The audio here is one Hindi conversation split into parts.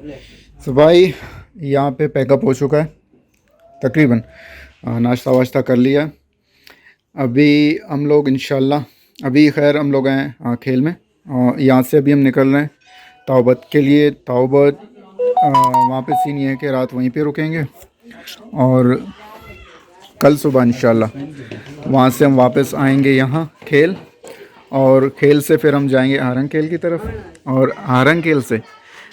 तो भाई यहाँ पे पैकअप हो चुका है तकरीबन। नाश्ता वाश्ता कर लिया। अभी हम लोग इंशाल्लाह, अभी खैर हम लोग हैं खेल में, और यहाँ से अभी हम निकल रहे हैं ताओबत के लिए। ताओबत वहाँ पे सीन ये है कि रात वहीं पे रुकेंगे, और कल सुबह इंशाल्लाह वहाँ से हम वापस आएंगे यहाँ खेल, और खेल से फिर हम जाएंगे आहरंग की तरफ, और आहरंग से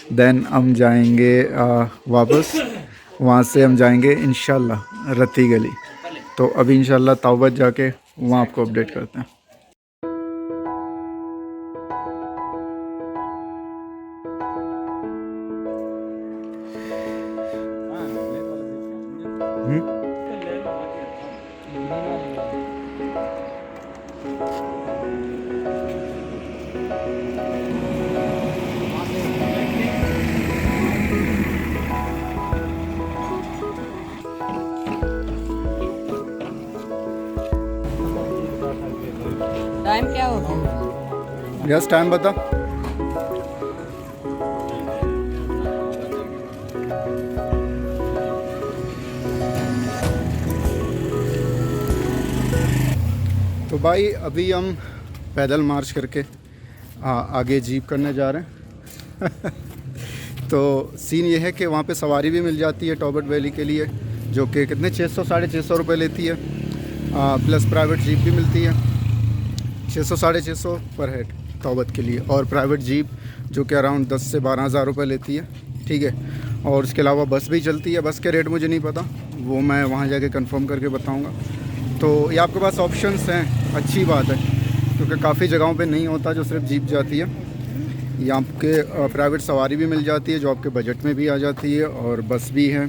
देन हम जाएंगे वापस, वहाँ से हम जाएंगे इंशाल्लाह रत्ती गली। तो अभी इंशाल्लाह ताओबत जाके वहाँ आपको अपडेट करते हैं। टाइम क्या होगा? यस, टाइम बता। तो भाई अभी हम पैदल मार्च करके आगे जीप करने जा रहे हैं। तो सीन ये है कि वहाँ पे सवारी भी मिल जाती है टॉबट वैली के लिए, जो कि कितने 600 साढ़े 600 रुपये लेती है, प्लस प्राइवेट जीप भी मिलती है 600 साढ़े 600 पर हेड तौबत के लिए, और प्राइवेट जीप जो कि अराउंड 10 से 12 हज़ार रुपये लेती है, ठीक है। और उसके अलावा बस भी चलती है, बस के रेट मुझे नहीं पता, वो मैं वहाँ जाके कंफर्म करके बताऊँगा। तो ये आपके पास ऑप्शंस हैं, अच्छी बात है, क्योंकि काफ़ी जगहों पे नहीं होता जो सिर्फ जीप जाती है। यहाँ आपके प्राइवेट सवारी भी मिल जाती है जो आपके बजट में भी आ जाती है, और बस भी है।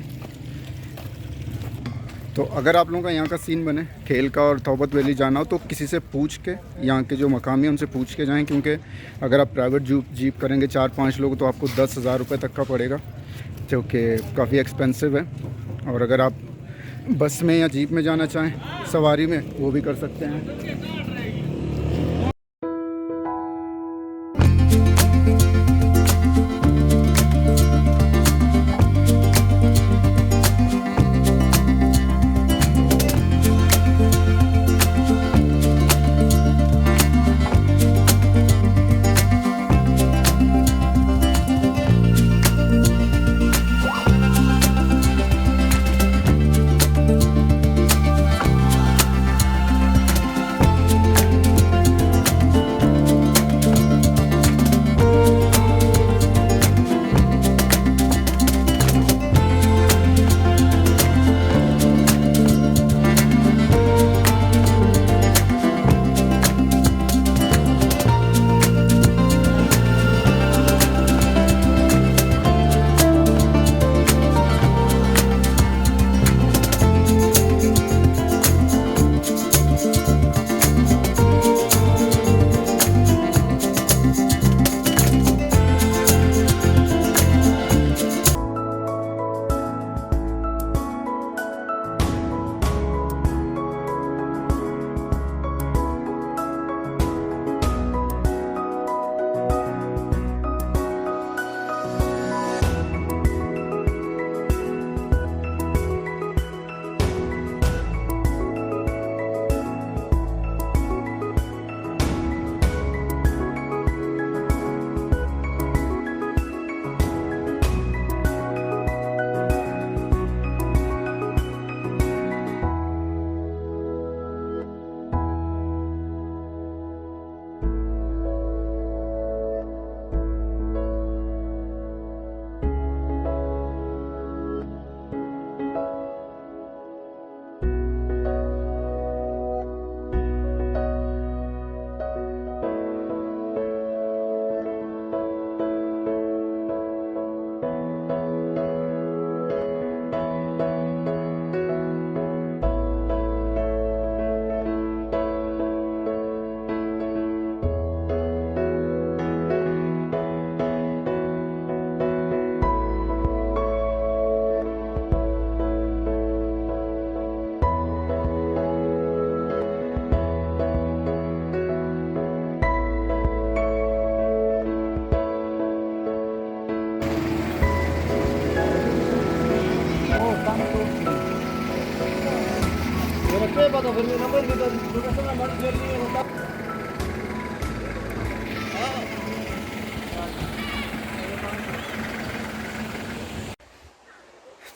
तो अगर आप लोगों का यहाँ का सीन बने खेल का और तौबत वैली जाना हो, तो किसी से पूछ के, यहाँ के जो मकामी हैं उनसे पूछ के जाएं, क्योंकि अगर आप प्राइवेट जीप करेंगे 4-5 लोग तो आपको 10,000 रुपये तक का पड़ेगा, जो कि काफ़ी एक्सपेंसिव है। और अगर आप बस में या जीप में जाना चाहें सवारी में, वो भी कर सकते हैं।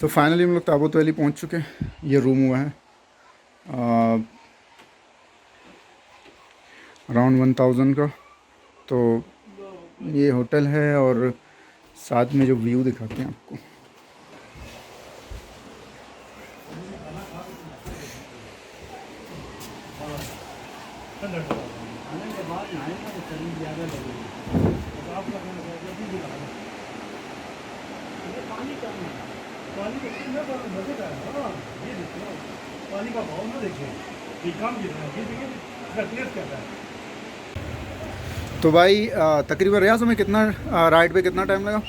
तो फाइनली हम लोग ताबूत वैली पहुंच चुके हैं। ये रूम हुआ है अराउंड 1000 का। तो ये होटल है और साथ में जो व्यू दिखाते हैं आपको। पानी का भाव ना देखिए, ये काम कितना है, ये देखिए क्लियर कर रहा है। तो भाई तकरीबन रियाज में कितना राइड पे कितना टाइम लगा?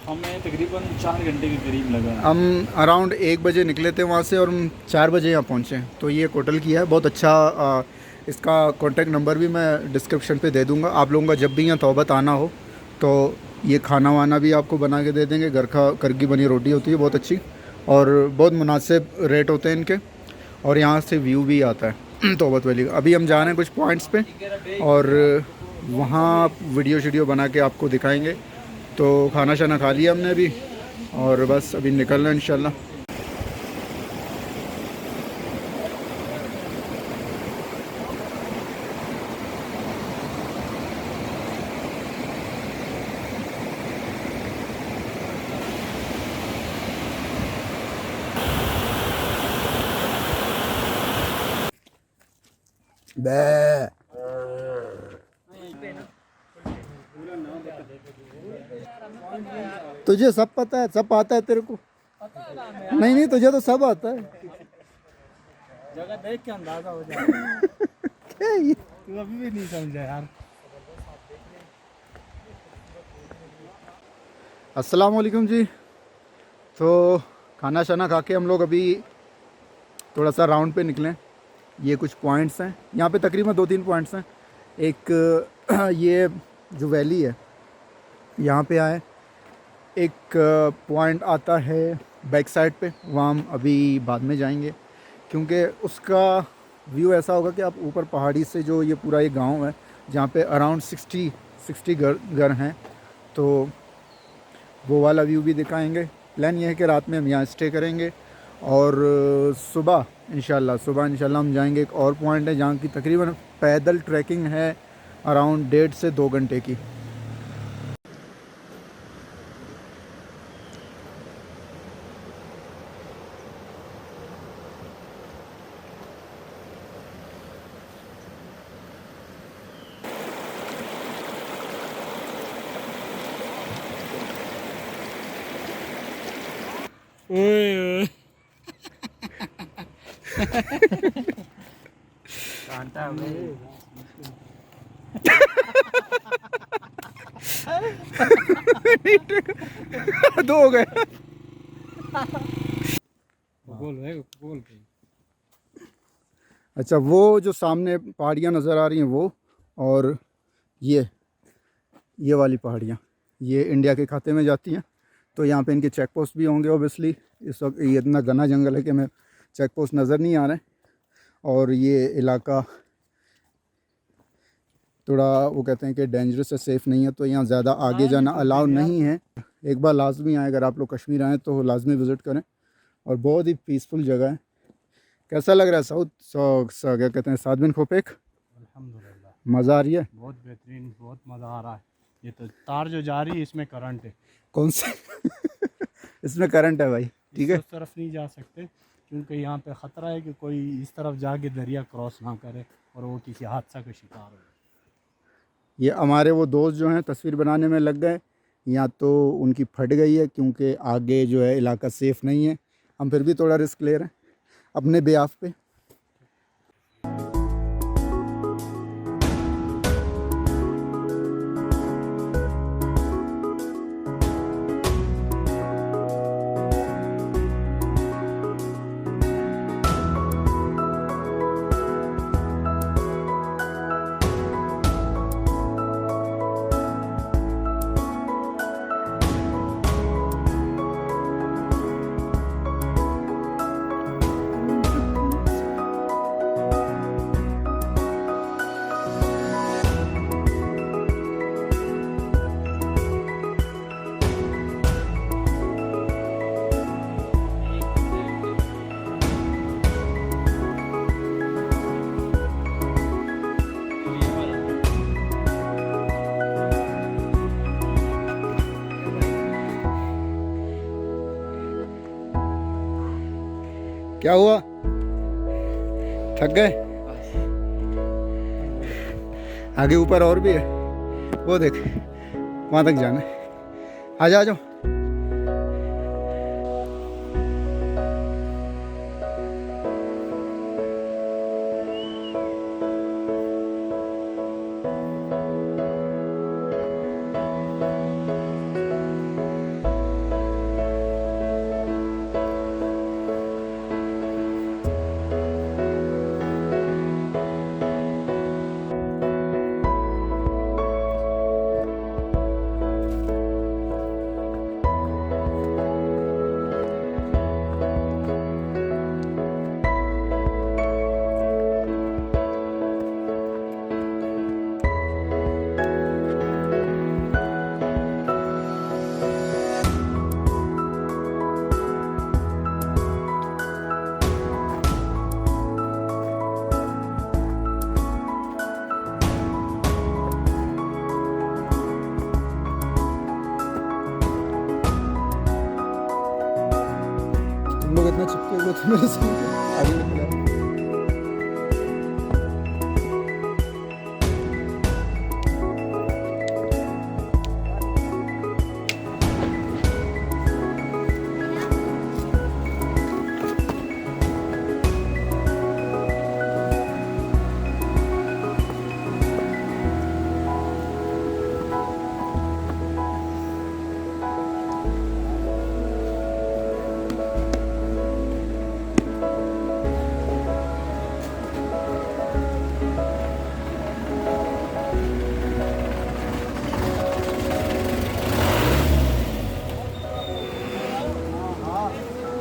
हमें तकरीबन 4 घंटे के करीब लगा। हम अराउंड 1 बजे निकले थे वहाँ से और हम 4 बजे यहाँ पहुँचे। तो ये होटल किया है बहुत अच्छा। इसका कॉन्टैक्ट नंबर भी मैं डिस्क्रिप्शन पे दे दूँगा। आप लोगों का जब भी यहाँ तौबत आना हो तो ये खाना वाना भी आपको बना के दे देंगे। घर की बनी रोटी होती है बहुत अच्छी और बहुत मुनासिब रेट होते हैं इनके। और यहाँ से व्यू भी आता है तौबत वैली का। अभी हम जा रहे हैं कुछ पॉइंट्स पे और वहाँ वीडियो शीडियो बना के आपको दिखाएंगे। तो खाना शाना खा लिया हमने अभी और बस अभी निकल रहे हैं इंशाल्लाह। बे तुझे सब पता है, सब आता है तेरे को? नहीं नहीं, तुझे तो सब आता है। जगह देख के अंदाजा हो जाएगा। क्या ये? तू अभी भी नहीं समझा यार। अस्सलाम वालेकुम जी। तो खाना शाना खा के हम लोग अभी थोड़ा सा राउंड पे निकले। ये कुछ पॉइंट्स हैं यहाँ पे, तकरीबन 2-3 पॉइंट्स हैं। एक ये जो वैली है यहाँ पे आए। एक पॉइंट आता है बैक साइड पे, वहाँ हम अभी बाद में जाएंगे क्योंकि उसका व्यू ऐसा होगा कि आप ऊपर पहाड़ी से जो ये पूरा ये गांव है जहाँ पे अराउंड 60 घर हैं, तो वो वाला व्यू भी दिखाएंगे। प्लान ये है कि रात में हम यहाँ स्टे करेंगे और सुबह इंशाल्लाह हम जाएंगे। एक और पॉइंट है जहाँ की तकरीबन पैदल ट्रैकिंग है अराउंड 1.5 से 2 घंटे की। दो हो गए। गोल अच्छा, वो जो सामने पहाड़ियाँ नज़र आ रही हैं वो, और ये वाली पहाड़ियाँ ये इंडिया के खाते में जाती हैं। तो यहाँ पे इनके चेक पोस्ट भी होंगे ओबियसली। इस वक्त ये इतना घना जंगल है कि हमें चेक पोस्ट नज़र नहीं आ रहे। और ये इलाका थोड़ा वो कहते हैं कि डेंजरस है, सेफ़ नहीं है, तो यहाँ ज़्यादा आगे जाना अलाउ नहीं है। एक बार लाजमी आए, अगर आप लोग कश्मीर आएँ तो लाजमी विज़िट करें और बहुत ही पीसफुल जगह है। कैसा लग रहा है क्या कहते हैं साद बिन खोपेक? अल्हम्दुलिल्लाह मज़ा आ रही है? बहुत बेहतरीन, बहुत मज़ा आ रहा है। ये तो तार जो जा रही है इसमें करंट है। कौन से? इसमें करंट है भाई, ठीक है। उस तरफ नहीं जा सकते क्योंकि यहाँ पे ख़तरा है कि कोई इस तरफ जाके दरिया क्रॉस ना करे और वो किसी हादसा का शिकार हो। ये हमारे वो दोस्त जो हैं तस्वीर बनाने में लग गए, या तो उनकी फट गई है क्योंकि आगे जो है इलाका सेफ़ नहीं है। हम फिर भी थोड़ा रिस्क ले रहे हैं अपने बेआफ पे। क्या हुआ, थक गए? आगे ऊपर और भी है, वो देख, वहां तक जाना है। आ जाओ। तुम लोग इतना चिपके हुए थे मेरे से, आगे निकल आओ।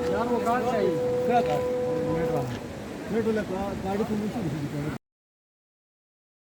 यार वो कार चाहिए, क्या कार? मेट्रो वाला, गाड़ी तो नीचे